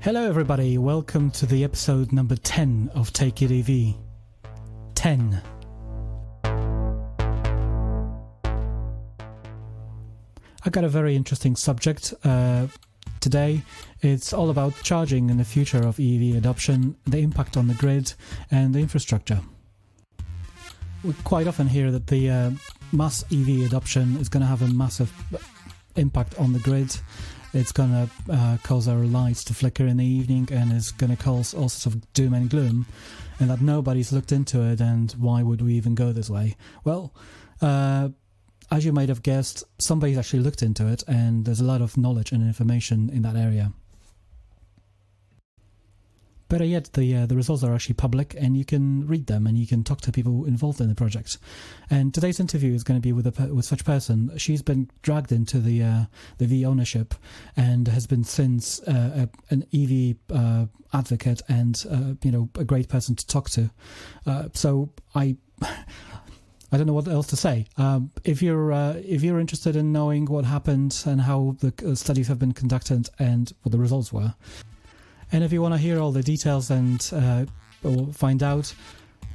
Hello everybody, welcome to the episode number 10 of Take It EV. 10. I got a very interesting subject today. It's all about charging and the future of EV adoption, the impact on the grid and the infrastructure. We quite often hear that the mass EV adoption is going to have a massive impact on the grid. It's going to cause our lights to flicker in the evening and it's going to cause all sorts of doom and gloom, and that nobody's looked into it, and why would we even go this way? Well, as you might have guessed, somebody's actually looked into it, and there's a lot of knowledge and information in that area. Better yet, the results are actually public, and you can read them, and you can talk to people involved in the project. And today's interview is going to be with such a person. She's been dragged into the EV ownership, and has been since an EV advocate and a great person to talk to. So I don't know what else to say. If you're interested in knowing what happened and how the studies have been conducted and what the results were, and if you want to hear all the details and find out,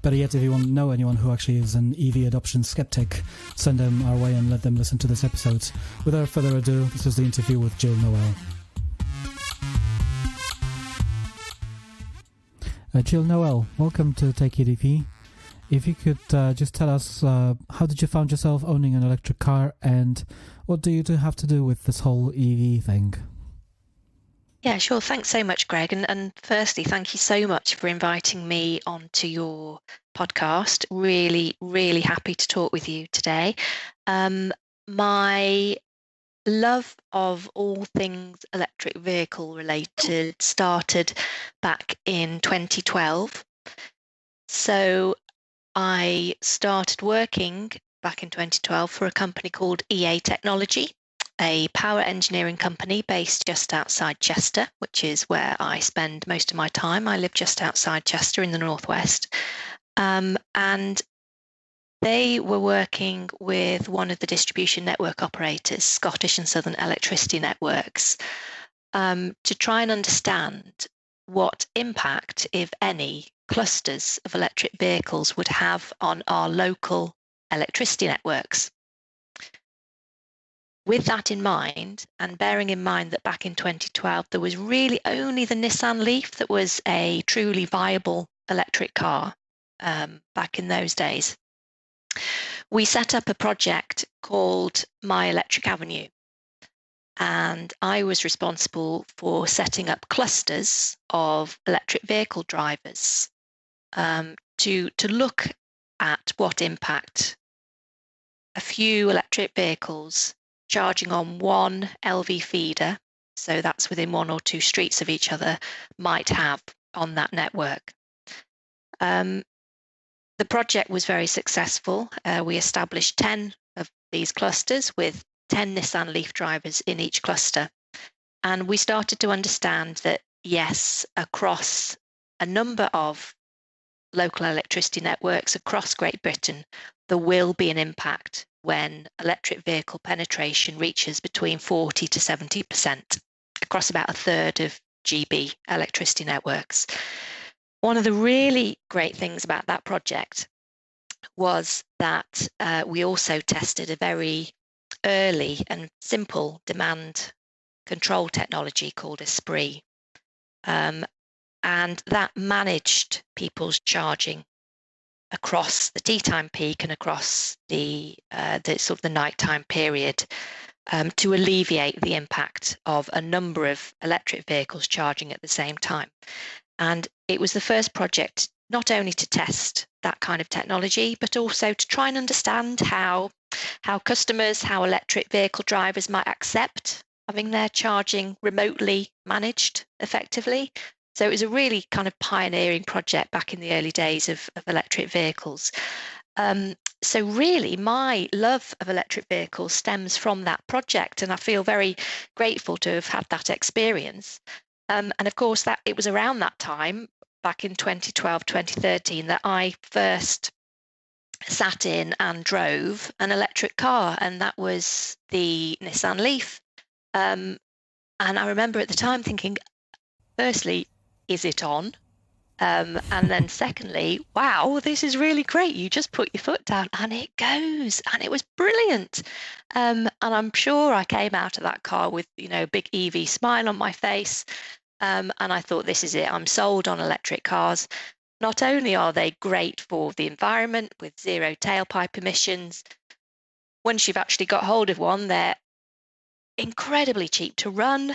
better yet, if you want to know anyone who actually is an EV adoption skeptic, send them our way and let them listen to this episode. Without further ado, this is the interview with Joe Noel. Jill Noel, welcome to Take It EV. If you could just tell us, how did you find yourself owning an electric car, and what do you have to do with this whole EV thing? Yeah, sure. Thanks so much, Greg. And firstly, thank you so much for inviting me onto your podcast. Really, really happy to talk with you today. My love of all things electric vehicle related started back in 2012. So I started working back in 2012 for a company called EA Technology, a power engineering company based just outside Chester, which is where I spend most of my time. I live just outside Chester in the northwest. And they were working with one of the distribution network operators, Scottish and Southern Electricity Networks, to try and understand what impact, if any, clusters of electric vehicles would have on our local electricity networks. With that in mind, and bearing in mind that back in 2012 there was really only the Nissan Leaf that was a truly viable electric car back in those days, we set up a project called My Electric Avenue. And I was responsible for setting up clusters of electric vehicle drivers to look at what impact a few electric vehicles charging on one LV feeder, so that's within one or two streets of each other, might have on that network. The project was very successful. We established 10 of these clusters with 10 Nissan Leaf drivers in each cluster. And we started to understand that, yes, across a number of local electricity networks across Great Britain, there will be an impact when electric vehicle penetration reaches between 40 to 70% across about a third of GB electricity networks. One of the really great things about that project was that we also tested a very early and simple demand control technology called Esprit. And that managed people's charging across the tea-time peak and across the sort of the nighttime period to alleviate the impact of a number of electric vehicles charging at the same time. And it was the first project not only to test that kind of technology, but also to try and understand how customers, how electric vehicle drivers might accept having their charging remotely managed effectively. So it was a really kind of pioneering project back in the early days of electric vehicles. So really, my love of electric vehicles stems from that project, and I feel very grateful to have had that experience. And of course, that it was around that time, back in 2012, 2013, that I first sat in and drove an electric car, and that was the Nissan Leaf. And I remember at the time thinking, firstly, is it on? And then secondly, wow, this is really great. You just put your foot down and it goes, and it was brilliant. And I'm sure I came out of that car with, a big EV smile on my face. And I thought, this is it. I'm sold on electric cars. Not only are they great for the environment with zero tailpipe emissions, once you've actually got hold of one, they're incredibly cheap to run,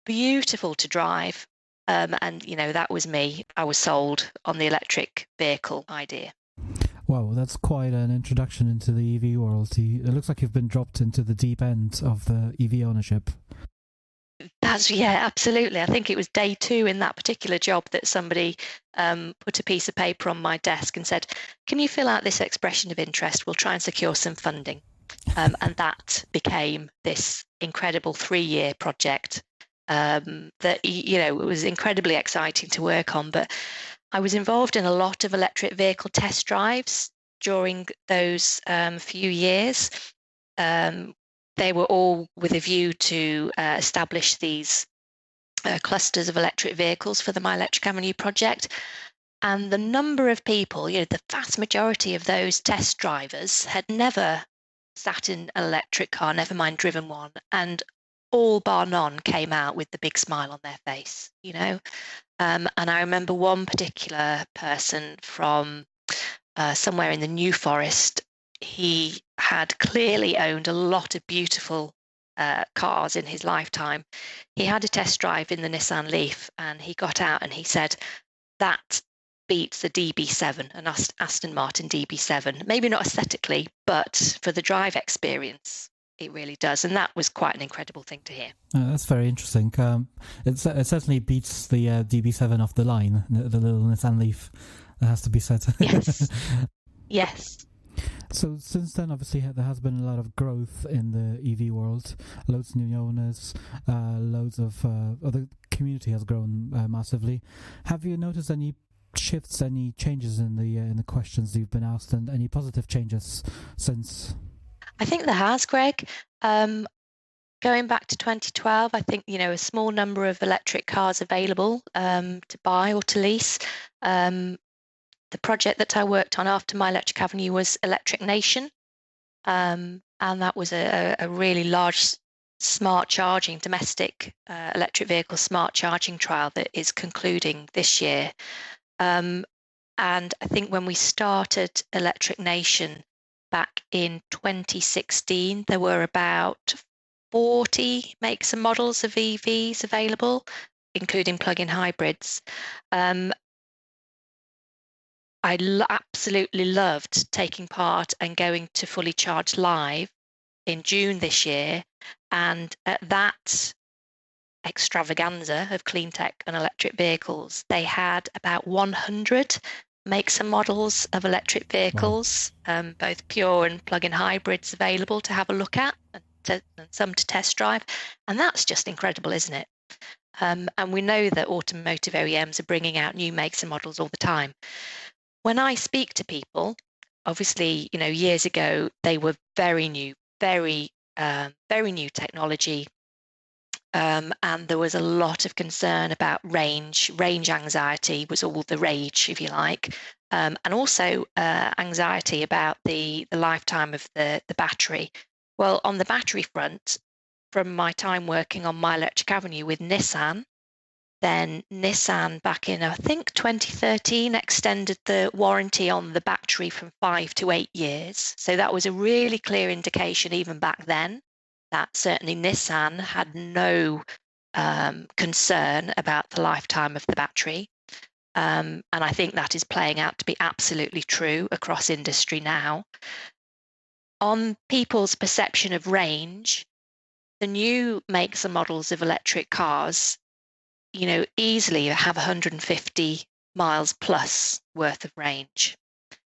beautiful to drive. And, that was me. I was sold on the electric vehicle idea. Wow, that's quite an introduction into the EV world. It looks like you've been dropped into the deep end of the EV ownership. Yeah, absolutely. I think it was day 2 in that particular job that somebody put a piece of paper on my desk and said, can you fill out this expression of interest? We'll try and secure some funding. And that became this incredible 3-year project that, it was incredibly exciting to work on. But I was involved in a lot of electric vehicle test drives during those few years. They were all with a view to establish these clusters of electric vehicles for the My Electric Avenue project. And the number of people, the vast majority of those test drivers had never sat in an electric car, never mind driven one. And all bar none came out with the big smile on their face, And I remember one particular person from somewhere in the New Forest. He had clearly owned a lot of beautiful cars in his lifetime. He had a test drive in the Nissan Leaf, and he got out and he said, that beats the DB7, an Aston Martin DB7. Maybe not aesthetically, but for the drive experience, it really does. And that was quite an incredible thing to hear. That's very interesting. It certainly beats the DB7 off the line, the little Nissan Leaf. That has to be said. Yes. Yes. So since then, obviously, there has been a lot of growth in the EV world. Loads of new owners, loads of the community has grown massively. Have you noticed any shifts, any changes in the questions you've been asked, and any positive changes since? I think there has, Greg. Going back to 2012, I think, a small number of electric cars available to buy or to lease. The project that I worked on after My Electric Avenue was Electric Nation. And that was a really large smart charging, domestic electric vehicle smart charging trial that is concluding this year. And I think when we started Electric Nation back in 2016, there were about 40 makes and models of EVs available, including plug-in hybrids. I absolutely loved taking part and going to Fully Charged Live in June this year. And at that extravaganza of clean tech and electric vehicles, they had about 100 makes and models of electric vehicles, wow. Both pure and plug-in hybrids available to have a look at, and some to test drive. And that's just incredible, isn't it? And we know that automotive OEMs are bringing out new makes and models all the time. When I speak to people, obviously, years ago, they were very new, very new technology. And there was a lot of concern about range. Range anxiety was all the rage, if you like. And also anxiety about the lifetime of the battery. Well, on the battery front, from my time working on My Electric Avenue with Nissan, then Nissan back in, I think, 2013 extended the warranty on the battery from 5 to 8 years. So that was a really clear indication even back then that certainly Nissan had no concern about the lifetime of the battery. And I think that is playing out to be absolutely true across industry now. On people's perception of range, the new makes and models of electric cars easily have 150 miles plus worth of range.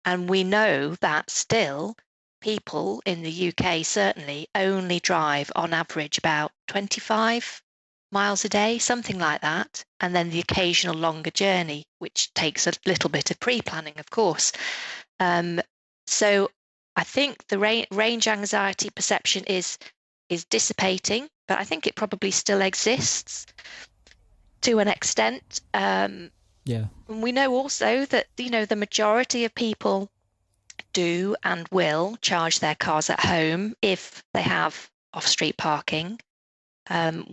And we know that still people in the UK certainly only drive on average about 25 miles a day, something like that. And then the occasional longer journey, which takes a little bit of pre-planning, of course. So I think the range anxiety perception is dissipating, but I think it probably still exists. to an extent. Yeah. And we know also that, the majority of people do and will charge their cars at home if they have off-street parking.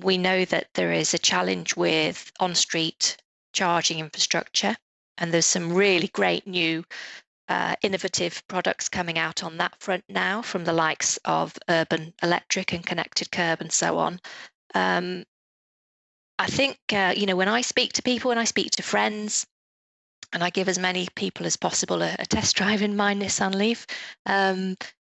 We know that there is a challenge with on-street charging infrastructure, and there's some really great new innovative products coming out on that front now from the likes of Urban Electric and Connected Curb and so on. I think, when I speak to people, when I speak to friends, and I give as many people as possible a test drive in my Nissan Leaf,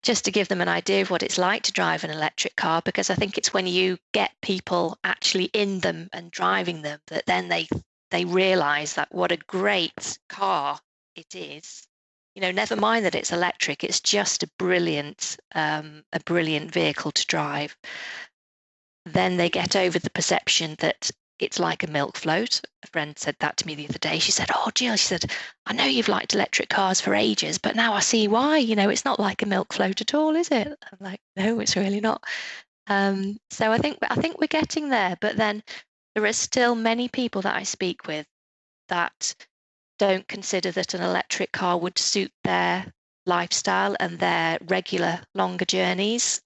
just to give them an idea of what it's like to drive an electric car, because I think it's when you get people actually in them and driving them that then they realise that what a great car it is. Never mind that it's electric, it's just a brilliant vehicle to drive. Then they get over the perception that it's like a milk float. A friend said that to me the other day. She said, "Oh, Jill," she said, "I know you've liked electric cars for ages, but now I see why. It's not like a milk float at all, is it?" I'm like, "No, it's really not." So I think we're getting there, but then there are still many people that I speak with that don't consider that an electric car would suit their lifestyle and their regular longer journeys.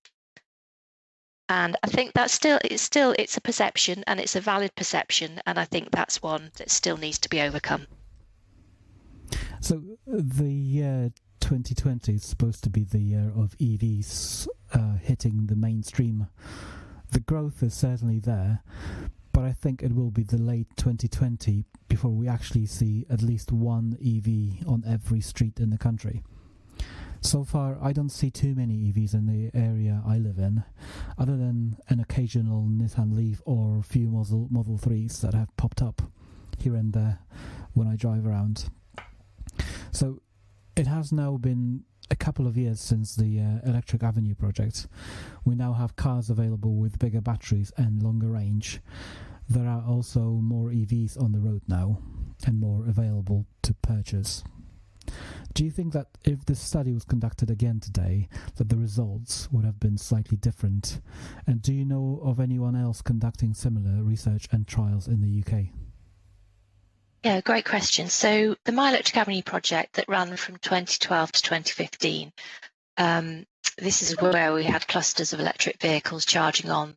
And I think it's a perception, and it's a valid perception, and I think that's one that still needs to be overcome. So the year 2020 is supposed to be the year of EVs hitting the mainstream. The growth is certainly there, but I think it will be the late 2020 before we actually see at least one EV on every street in the country. So far, I don't see too many EVs in the area I live in, other than an occasional Nissan Leaf or a few Model 3s that have popped up here and there when I drive around. So it has now been a couple of years since the Electric Avenue project. We now have cars available with bigger batteries and longer range. There are also more EVs on the road now and more available to purchase. Do you think that if this study was conducted again today, that the results would have been slightly different? And do you know of anyone else conducting similar research and trials in the UK? Yeah, great question. So the My Electric Avenue project that ran from 2012 to 2015, this is where we had clusters of electric vehicles charging on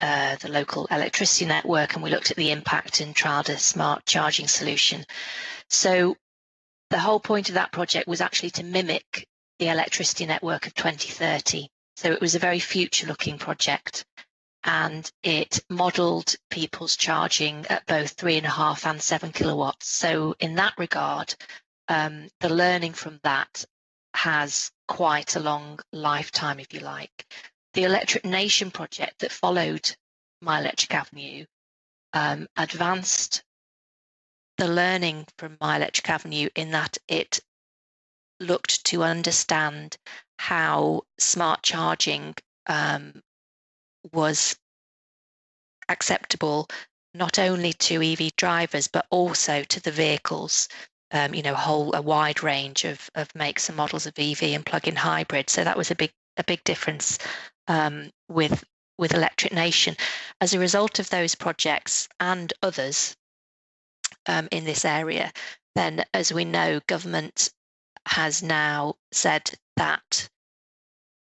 the local electricity network, and we looked at the impact and trialled a smart charging solution. So the whole point of that project was actually to mimic the electricity network of 2030. So it was a very future-looking project, and it modelled people's charging at both 3.5 and 7 kilowatts. So in that regard, the learning from that has quite a long lifetime, if you like. The Electric Nation project that followed My Electric Avenue advanced the learning from My Electric Avenue in that it looked to understand how smart charging was acceptable not only to EV drivers but also to the vehicles, a wide range of makes and models of EV and plug-in hybrid. So that was a big difference with Electric Nation. As a result of those projects and others in this area, then, as we know, government has now said that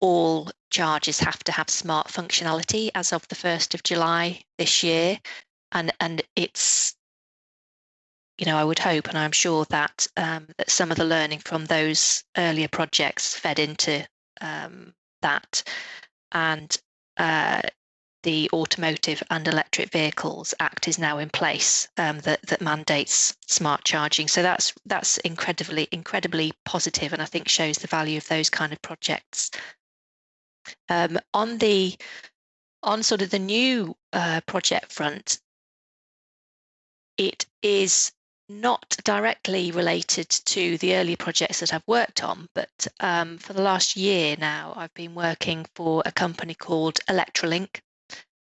all chargers have to have smart functionality as of the 1st of July this year. And it's, I would hope, and I'm sure that that some of the learning from those earlier projects fed into that, and the Automotive and Electric Vehicles Act is now in place that mandates smart charging. So that's incredibly positive, and I think shows the value of those kind of projects. On sort of the new project front, it is not directly related to the earlier projects that I've worked on, but for the last year now, I've been working for a company called Electrolink,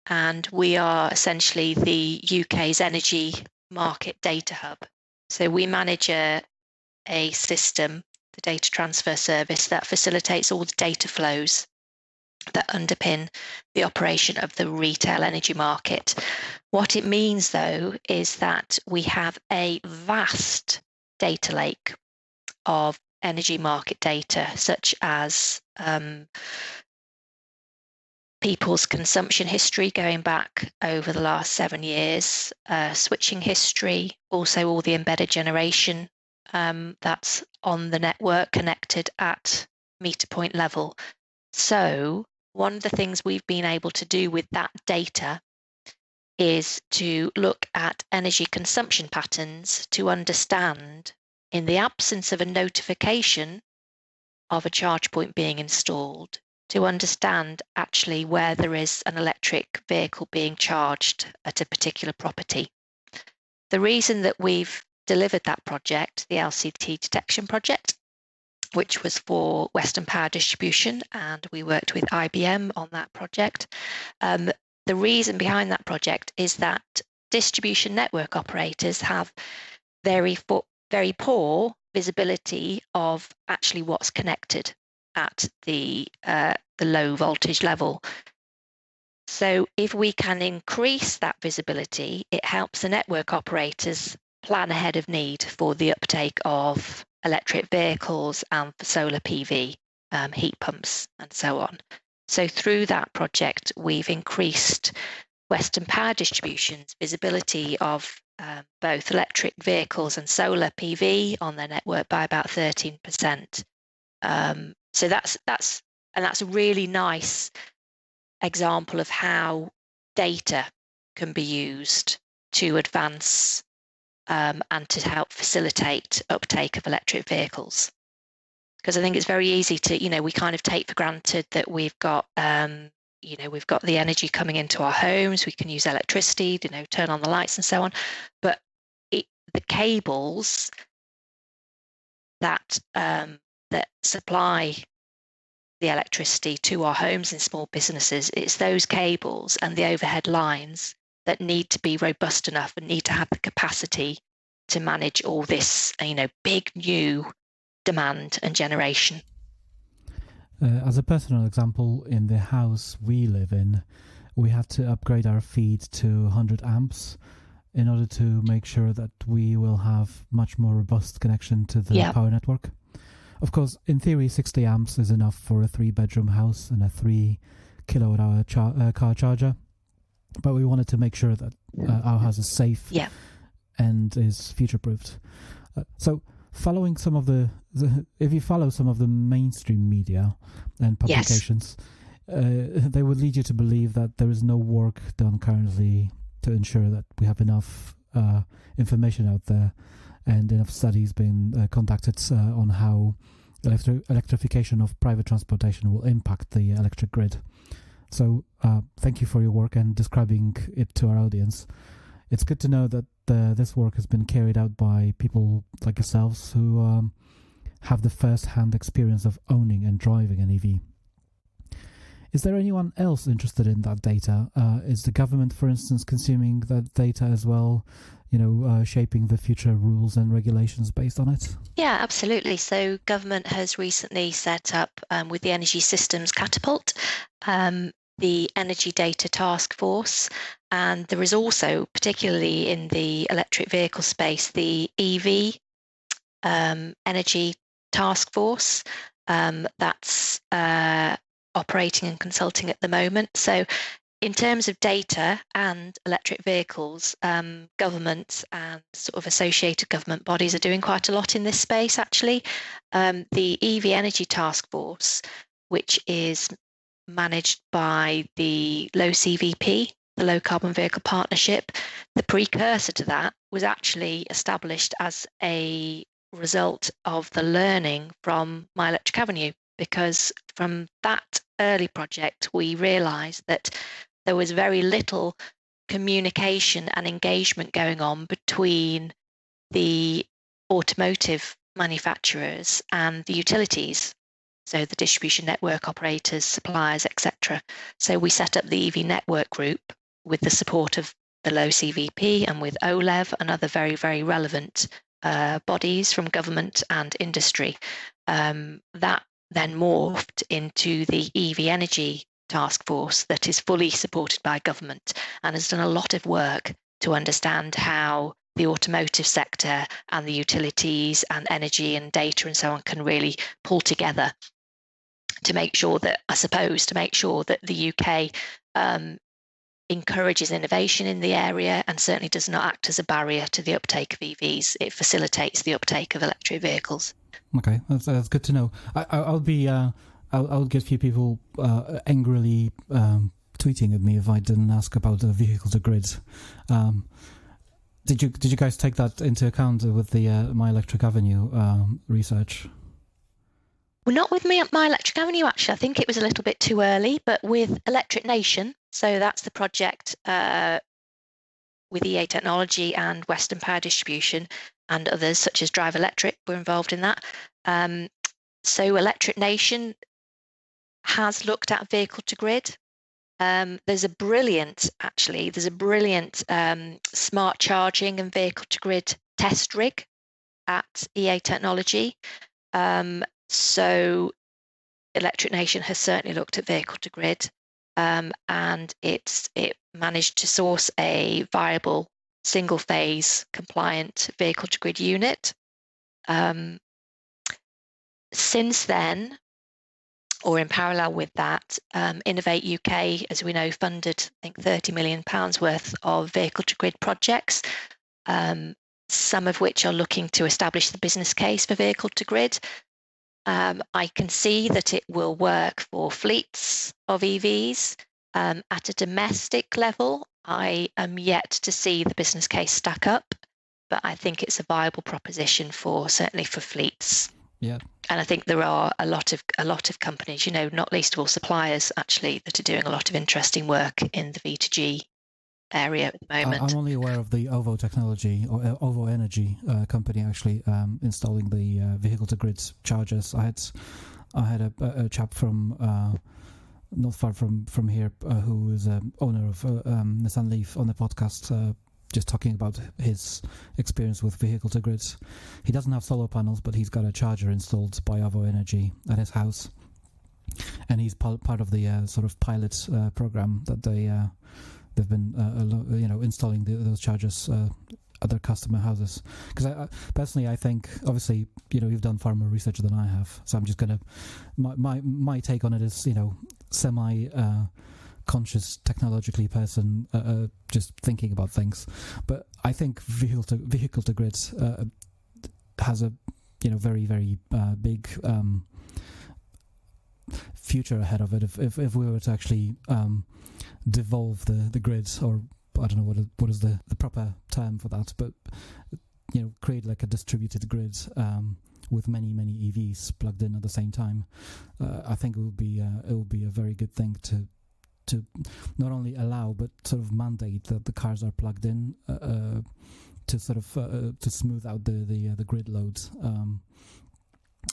and we are essentially the UK's energy market data hub. So we manage a system, the data transfer service, that facilitates all the data flows that underpin the operation of the retail energy market. What it means, though, is that we have a vast data lake of energy market data, such as people's consumption history going back over the last 7 years, switching history, also all the embedded generation that's on the network connected at meter point level. So one of the things we've been able to do with that data is to look at energy consumption patterns to understand, in the absence of a notification of a charge point being installed, to understand actually where there is an electric vehicle being charged at a particular property. The reason that we've delivered that project, the LCT detection project, which was for Western Power Distribution, and we worked with IBM on that project. The reason behind that project is that distribution network operators have very poor visibility of actually what's connected at the low voltage level. So if we can increase that visibility, it helps the network operators plan ahead of need for the uptake of electric vehicles and for solar PV, heat pumps, and so on. So through that project, we've increased Western Power Distribution's visibility of both electric vehicles and solar PV on their network by about 13%. So that's a really nice example of how data can be used to advance and to help facilitate uptake of electric vehicles. Because I think it's very easy to, we kind of take for granted that we've got, we've got the energy coming into our homes, we can use electricity, turn on the lights and so on. But the cables that supply the electricity to our homes and small businesses, it's those cables and the overhead lines that need to be robust enough and need to have the capacity to manage all this, big new demand and generation. As a personal example, in the house we live in, we had to upgrade our feed to 100 amps in order to make sure that we will have much more robust connection to the power network. Of course, in theory, 60 amps is enough for a 3-bedroom house and a 3 kilowatt-hour car charger. But we wanted to make sure that our house is safe and is future-proofed. So following some of if you follow some of the mainstream media and publications, they would lead you to believe that there is no work done currently to ensure that we have enough information out there and enough studies being conducted on how electrification of private transportation will impact the electric grid. So thank you for your work and describing it to our audience. It's good to know that this work has been carried out by people like yourselves who have the first-hand experience of owning and driving an EV. Is there anyone else interested in that data? Is the government, for instance, consuming that data as well, shaping the future rules and regulations based on it? Yeah, absolutely. So government has recently set up, with the Energy Systems Catapult, the Energy Data Task Force, and there is also, particularly in the electric vehicle space, the EV Energy Task Force that's operating and consulting at the moment. So in terms of data and electric vehicles, governments and sort of associated government bodies are doing quite a lot in this space, actually. The EV Energy Task Force, which is managed by the Low CVP, the Low Carbon Vehicle Partnership, the precursor to that was actually established as a result of the learning from My Electric Avenue, because from that early project, we realised that there was very little communication and engagement going on between the automotive manufacturers and the utilities, so the distribution network operators, suppliers, etc. So we set up the EV Network Group with the support of the Low CVP and with OLEV and other very, very relevant bodies from government and industry. That then morphed into the EV Energy task force that is fully supported by government and has done a lot of work to understand how the automotive sector and the utilities and energy and data and so on can really pull together to make sure that, the UK encourages innovation in the area and certainly does not act as a barrier to the uptake of EVs. It facilitates the uptake of electric vehicles. Okay, that's good to know. I'll get a few people angrily tweeting at me if I didn't ask about the vehicle to grid. Did you guys take that into account with the My Electric Avenue research? Well, not with My Electric Avenue, actually. I think it was a little bit too early, but with Electric Nation, so that's the project with EA Technology and Western Power Distribution and others such as Drive Electric were involved in that. So Electric Nation has looked at vehicle to grid. There's a brilliant smart charging and vehicle to grid test rig at EA Technology. So Electric Nation has certainly looked at vehicle to grid, and it managed to source a viable single phase compliant vehicle to grid unit. Since then, or in parallel with that, Innovate UK, as we know, funded, I think, £30 million worth of vehicle to grid projects, some of which are looking to establish the business case for vehicle to grid. I can see that it will work for fleets of EVs. At a domestic level, I am yet to see the business case stack up, but I think it's a viable proposition certainly for fleets. Yeah. And I think there are a lot of companies, not least of all suppliers, actually, that are doing a lot of interesting work in the V2G area at the moment. I'm only aware of the OVO technology or OVO Energy company actually installing the vehicle to grid chargers. I had a chap from not far from here who is owner of Nissan Leaf on the podcast. Just talking about his experience with vehicle to grid. He doesn't have solar panels, but he's got a charger installed by OVO Energy at his house, and he's part of the sort of pilot program that they've been installing those chargers at their customer houses. Because personally, I think obviously you've done far more research than I have, so I'm just gonna my take on it is semi. Conscious technologically person just thinking about things, but I think vehicle to grid has a very very big future ahead of it if we were to actually devolve the grids, or I don't know what is the proper term for that, but create like a distributed grid with many EVs plugged in at the same time. I think it would be a very good thing to not only allow but sort of mandate that the cars are plugged in to sort of to smooth out the grid loads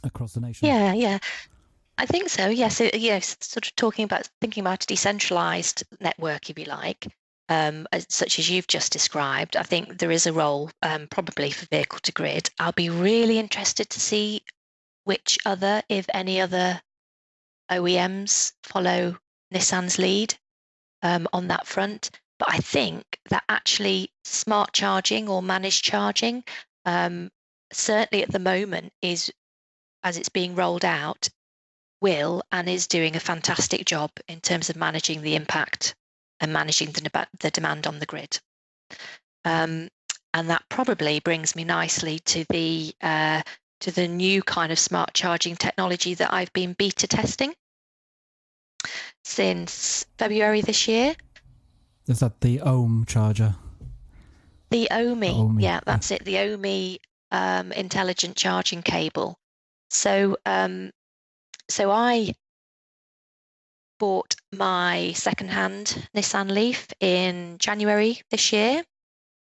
across the nation. Yeah, I think so. Yes, sort of thinking about a decentralized network, if you like, such as you've just described. I think there is a role probably for vehicle to grid. I'll be really interested to see which other, if any other, OEMs follow Nissan's lead on that front. But I think that actually smart charging or managed charging, certainly at the moment, is, as it's being rolled out, will and is doing a fantastic job in terms of managing the impact and managing the demand on the grid. And that probably brings me nicely to the new kind of smart charging technology that I've been beta testing since February this year. Is that the Ohm charger? The OMI, yeah, that's it. The OMI intelligent charging cable. So I bought my second-hand Nissan Leaf in January this year,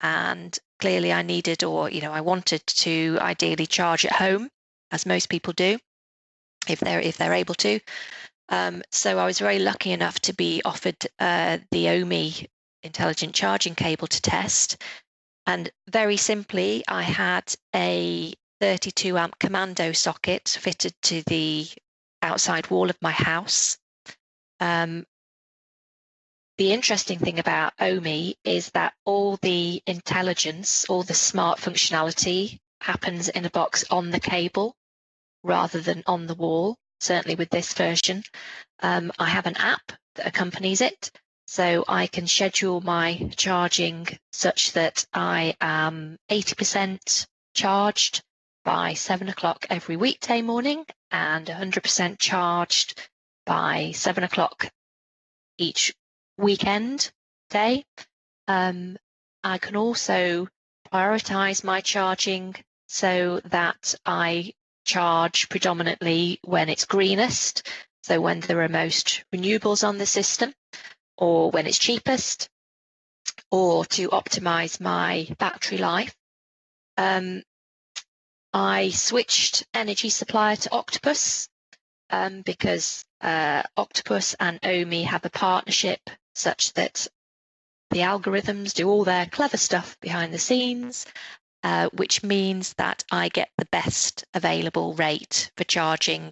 and clearly I needed, I wanted to ideally charge at home, as most people do, if they're able to. So I was very lucky enough to be offered the OMI intelligent charging cable to test. And very simply, I had a 32 amp commando socket fitted to the outside wall of my house. the interesting thing about OMI is that all the intelligence, all the smart functionality happens in a box on the cable rather than on the wall, certainly with this version. I have an app that accompanies it, so I can schedule my charging such that I am 80% charged by 7 o'clock every weekday morning and 100% charged by 7 o'clock each weekend day. I can also prioritize my charging so that I charge predominantly when it's greenest, so when there are most renewables on the system, or when it's cheapest, or to optimize my battery life. I switched energy supplier to Octopus because Octopus and OMI have a partnership such that the algorithms do all their clever stuff behind the scenes, which means that I get the best available rate for charging,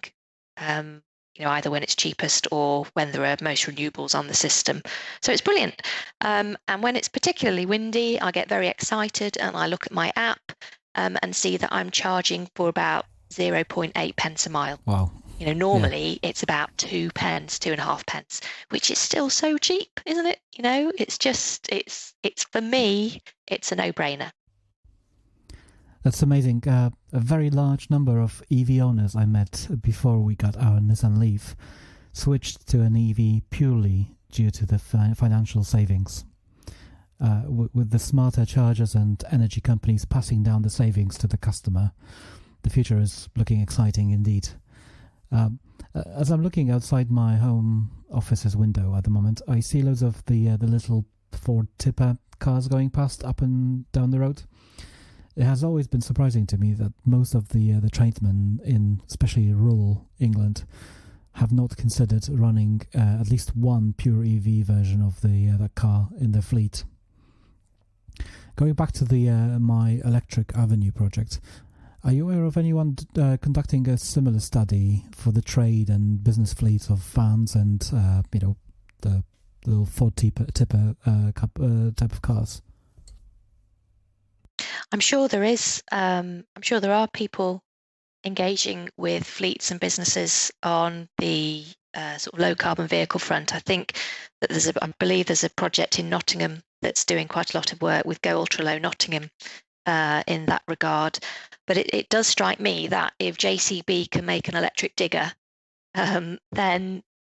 either when it's cheapest or when there are most renewables on the system. So it's brilliant. And when it's particularly windy, I get very excited and I look at my app and see that I'm charging for about 0.8 pence a mile. Wow. Normally it's about 2 pence, 2.5 pence, which is still so cheap, isn't it? It's just, it's for me, it's a no-brainer. That's amazing. A very large number of EV owners I met before we got our Nissan Leaf switched to an EV purely due to the financial savings. With the smarter chargers and energy companies passing down the savings to the customer, the future is looking exciting indeed. As I'm looking outside my home office's window at the moment, I see loads of the little Ford tipper cars going past up and down the road. It has always been surprising to me that most of the tradesmen in especially rural England have not considered running at least one pure EV version of that car in their fleet. Going back to the My Electric Avenue project, are you aware of anyone conducting a similar study for the trade and business fleets of vans and the little Ford tipper type of cars? I'm sure there is. I'm sure there are people engaging with fleets and businesses on the sort of low carbon vehicle front. I think that I believe there's a project in Nottingham that's doing quite a lot of work with Go Ultra Low Nottingham in that regard. But it does strike me that if JCB can make an electric digger, then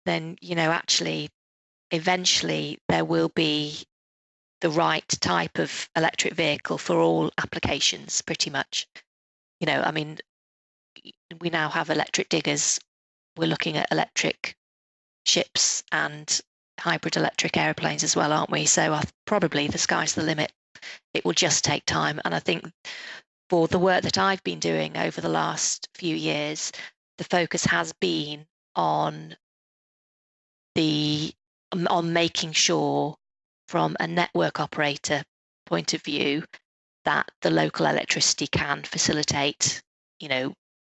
actually eventually there will be the right type of electric vehicle for all applications, pretty much. I mean, we now have electric diggers. We're looking at electric ships and hybrid electric airplanes as well, aren't we? So probably the sky's the limit. It will just take time. And I think for the work that I've been doing over the last few years, the focus has been on making sure from a network operator point of view that the local electricity can facilitate,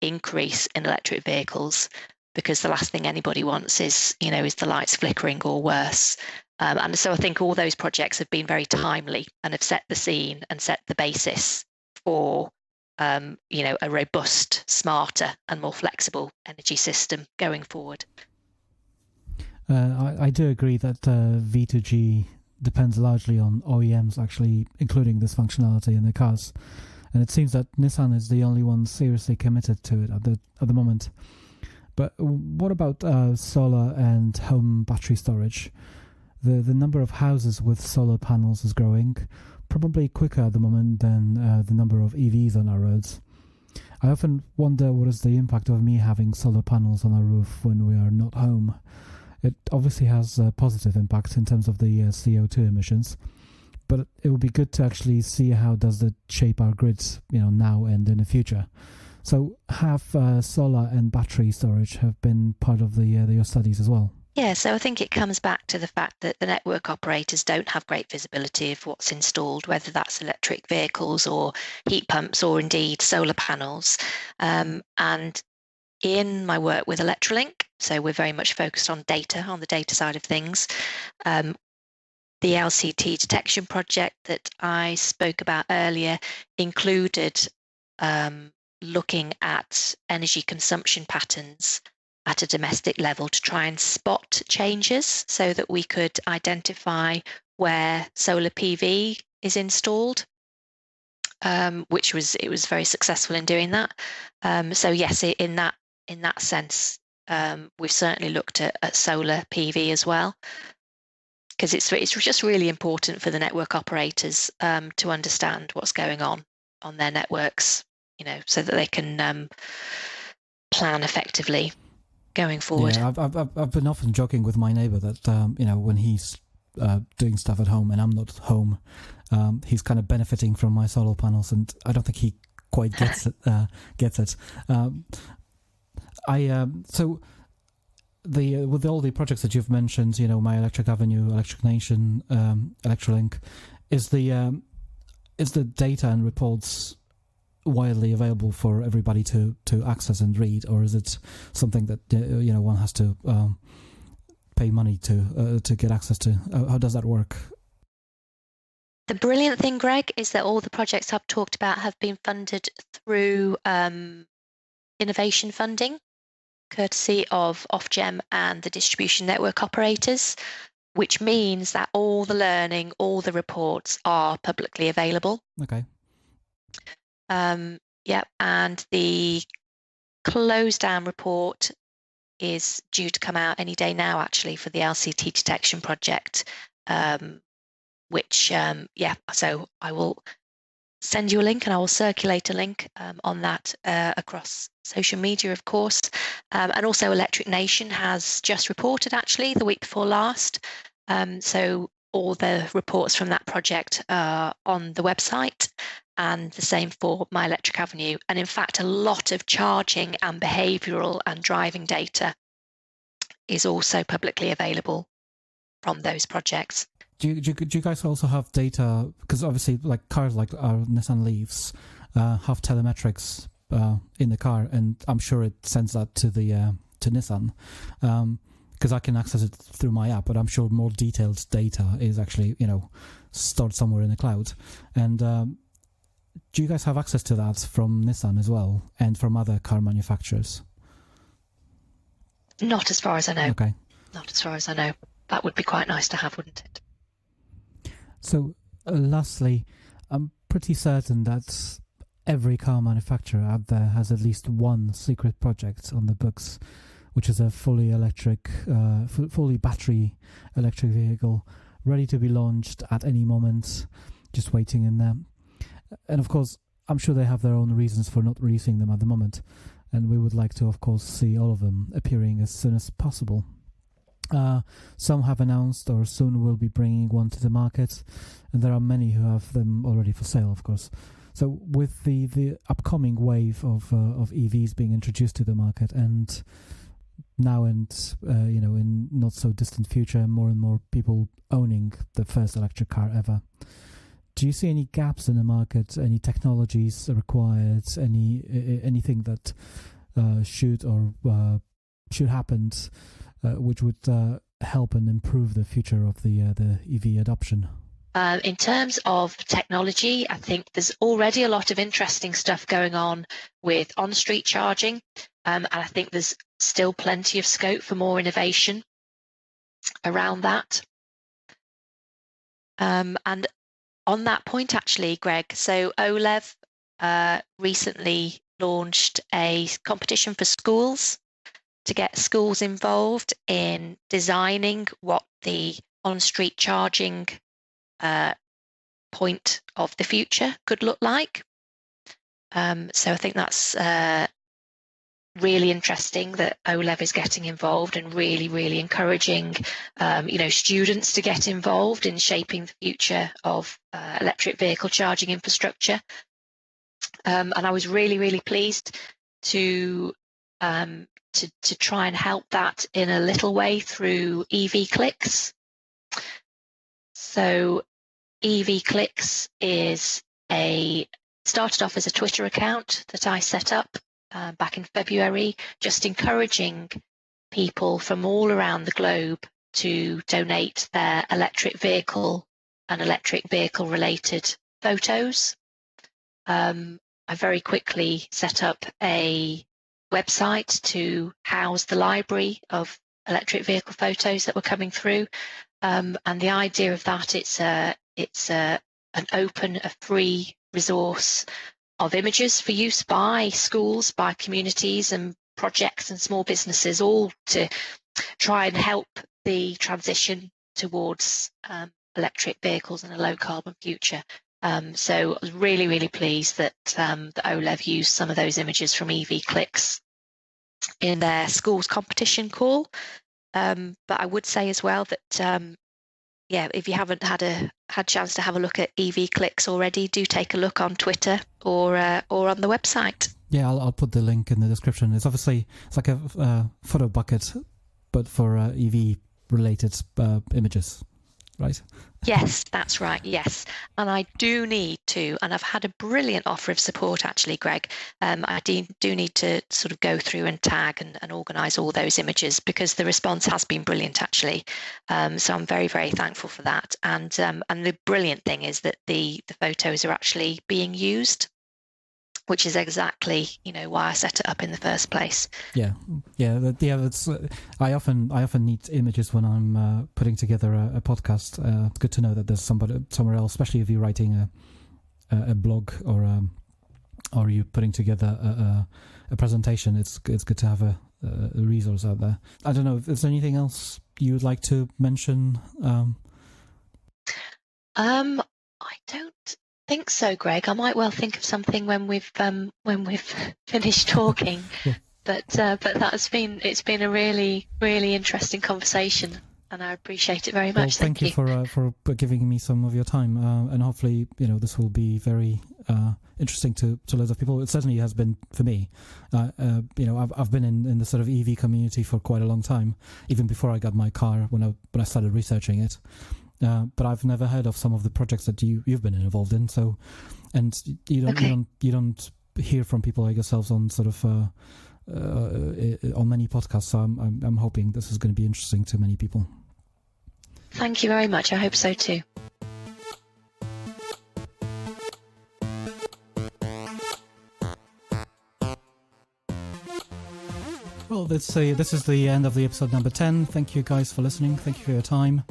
increase in electric vehicles, because the last thing anybody wants is the lights flickering or worse. And so I think all those projects have been very timely and have set the scene and set the basis for a robust, smarter and more flexible energy system going forward. I do agree that V2G depends largely on OEMs actually including this functionality in their cars, and it seems that Nissan is the only one seriously committed to it at the moment. But what about solar and home battery storage? The number of houses with solar panels is growing, probably quicker at the moment than the number of EVs on our roads. I often wonder what is the impact of me having solar panels on our roof when we are not home. It obviously has a positive impact in terms of the CO2 emissions, but it would be good to actually see how does it shape our grids, now and in the future. So have solar and battery storage have been part of your studies as well? Yeah, so I think it comes back to the fact that the network operators don't have great visibility of what's installed, whether that's electric vehicles or heat pumps or indeed solar panels. And in my work with Electrolink, so we're very much focused on data, on the data side of things, the LCT detection project that I spoke about earlier included looking at energy consumption patterns at a domestic level to try and spot changes so that we could identify where solar PV is installed, which it was very successful in doing that. So yes, in that sense, we've certainly looked at solar PV as well, because it's just really important for the network operators to understand what's going on their networks, so that they can plan effectively going forward. Yeah, I've been often joking with my neighbour that when he's doing stuff at home and I'm not home, he's kind of benefiting from my solar panels, and I don't think he quite gets it. So with all the projects that you've mentioned, My Electric Avenue, Electric Nation, Electrolink, is the data and reports widely available for everybody to access and read, or is it something that one has to pay money to get access to? How does that work? The brilliant thing, Greg, is that all the projects I've talked about have been funded through innovation funding, courtesy of Ofgem and the distribution network operators, which means that all the learning, all the reports are publicly available. Okay. And the close down report is due to come out any day now, actually, for the LCT detection project, so I will send you a link and I will circulate a link on that across social media, of course. And also Electric Nation has just reported, actually, the week before last. So all the reports from that project are on the website, and the same for My Electric Avenue. And in fact, a lot of charging and behavioural and driving data is also publicly available from those projects. Do you guys also have data? Because obviously, like cars like our Nissan Leafs have telemetrics in the car, and I'm sure it sends that to Nissan. Because I can access it through my app, but I'm sure more detailed data is actually, stored somewhere in the cloud. And do you guys have access to that from Nissan as well, and from other car manufacturers? Not as far as I know. Okay. Not as far as I know. That would be quite nice to have, wouldn't it? So, lastly, I'm pretty certain that every car manufacturer out there has at least one secret project on the books, which is a fully battery electric vehicle, ready to be launched at any moment, just waiting in there. And of course, I'm sure they have their own reasons for not releasing them at the moment, and we would like to, of course, see all of them appearing as soon as possible. Some have announced or soon will be bringing one to the market, and there are many who have them already for sale, of course. So with the upcoming wave of EVs being introduced to the market, and now and in not so distant future, more and more people owning the first electric car ever, do you see any gaps in the market, any technologies required, anything that should happen, which would help and improve the future of the EV adoption? In terms of technology, I think there's already a lot of interesting stuff going on with on-street charging, and I think there's still plenty of scope for more innovation around that. And on that point, actually, Greg, so OLEV recently launched a competition for schools to get schools involved in designing what the on-street charging point of the future could look like. So I think that's really interesting that OLEV is getting involved and really, really encouraging, students to get involved in shaping the future of electric vehicle charging infrastructure. And I was really, really pleased to try and help that in a little way through EV Clicks. So EV Clicks started off as a Twitter account that I set up back in February, just encouraging people from all around the globe to donate their electric vehicle and electric vehicle related photos. I very quickly set up a website to house the library of electric vehicle photos that were coming through. And the idea of that, it's an open, a free resource of images for use by schools, by communities and projects and small businesses, all to try and help the transition towards electric vehicles and a low carbon future. So I was really, really pleased that the OLEV used some of those images from EV Clicks in their schools competition call. But I would say as well that if you haven't had chance to have a look at EV Clicks already, do take a look on Twitter or on the website. Yeah, I'll put the link in the description. It's like a photo bucket, but for EV related images, right? Yes, that's right. Yes. And I do need to, and I've had a brilliant offer of support actually, Greg. I do need to sort of go through and tag and organise all those images, because the response has been brilliant actually. So I'm very, very thankful for that. And the brilliant thing is that the photos are actually being used, which is exactly, why I set it up in the first place. Yeah. It's I often need images when I'm putting together a podcast. It's good to know that there's somebody somewhere else, especially if you're writing a blog or you're putting together a presentation. It's good to have a resource out there. I don't know if there's anything else you would like to mention. I don't think so, Greg. I might well think of something when we've finished talking. Yeah. But it's been a really, really interesting conversation, and I appreciate it very much. Well, thank you for giving me some of your time, and hopefully this will be very interesting to loads of people. It certainly has been for me. I've been in the sort of EV community for quite a long time, even before I got my car, when I started researching it. But I've never heard of some of the projects that you've been involved in. So, and you don't hear from people like yourselves on sort of on many podcasts. So I'm hoping this is going to be interesting to many people. Thank you very much. I hope so too. Well, this is the end of the episode number 10. Thank you guys for listening. Thank you for your time.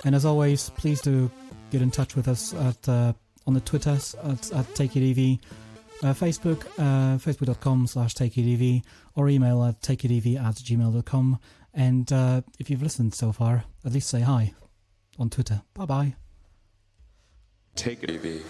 And as always, please do get in touch with us on the Twitters at TakeItEV, Facebook, facebook.com/TakeItEV, or email at takeitev@gmail.com. And if you've listened so far, at least say hi on Twitter. Bye-bye. Take it easy.